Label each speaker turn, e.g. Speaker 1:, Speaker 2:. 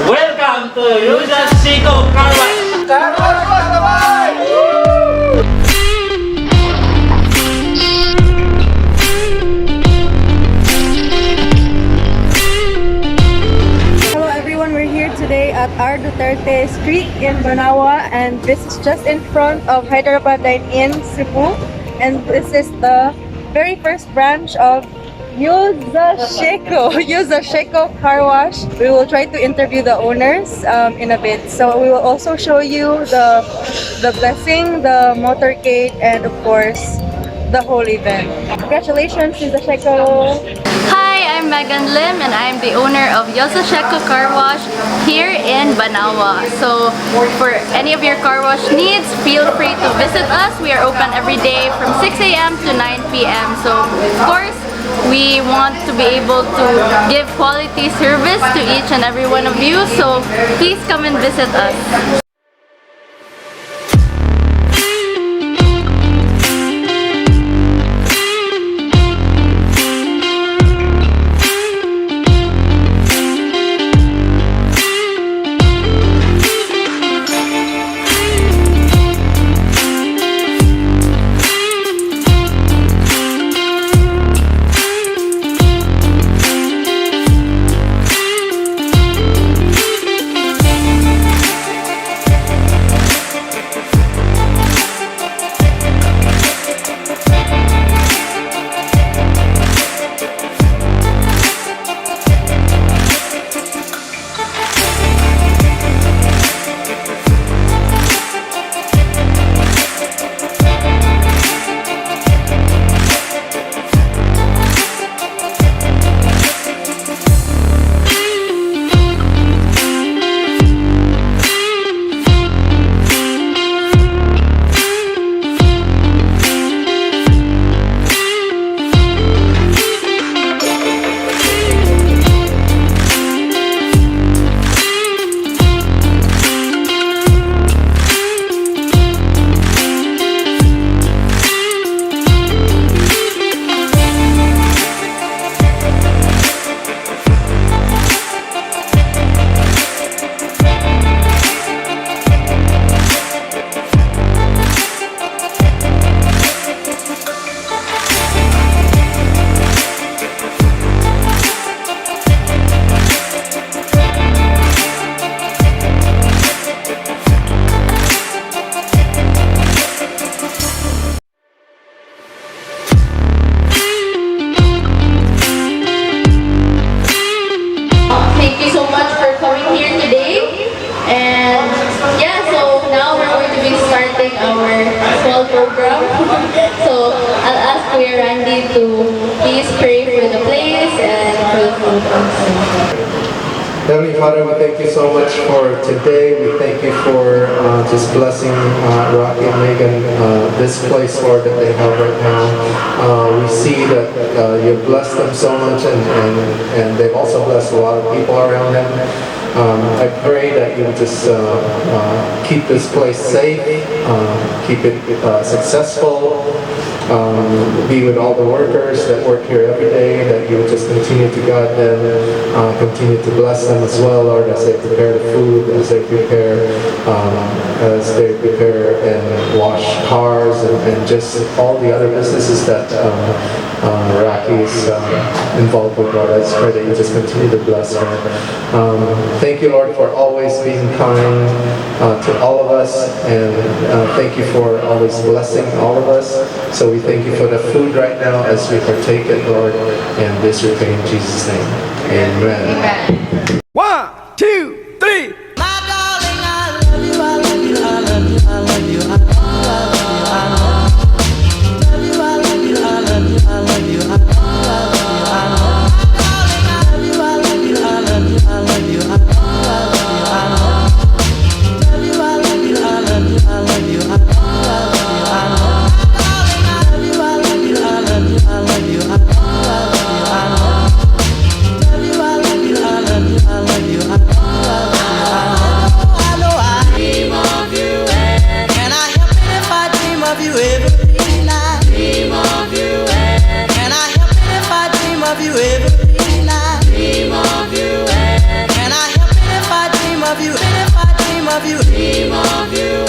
Speaker 1: Welcome to Yozashecko Car Wash.
Speaker 2: Hello everyone, we're here today at R. Duterte Street in Banawa, and this is just in front of Hyderabad Dine-In, Cebu, and this is the very first branch of Yozashecko Car Wash. We will try to interview the owners in a bit. So we will also show you the blessing, the motorcade, and of course the whole event. Congratulations, Yozashecko!
Speaker 3: Hi, I'm Megan Lim and I'm the owner of Yozashecko Car Wash here in Banawa. So for any of your car wash needs, feel free to visit us. We are open every day from 6 a.m. to 9 p.m. So of course, we want to be able to give quality service to each and every one of you. So please come and visit us. Thank you so much for coming here today. And yeah, so now we're going to be starting our small program. So I'll ask Kuya Randy to please pray for the place and for the food also.
Speaker 4: Heavenly Father, we thank you so much for today. We thank you for just blessing Rocky and Megan, this place, Lord, that they have right now. We see that you've blessed them so much, and they've also blessed a lot of people around them. I pray that you just keep this place safe, keep it successful, be with all the workers that work here every day, that you would just continue to guide them, continue to bless them as well, Lord, as they prepare the food, as they prepare and wash cars, and just all the other businesses that Rocky is involved with, Lord. I just pray that you just continue to bless her. Thank you, Lord, for always being kind to all of us, and thank you for always blessing all of us. So we thank you for the food right now as we partake it, Lord, and this we pray in Jesus' name. Amen.
Speaker 3: Amen.
Speaker 5: 1, 2, 3.
Speaker 6: I love you.
Speaker 5: dream of you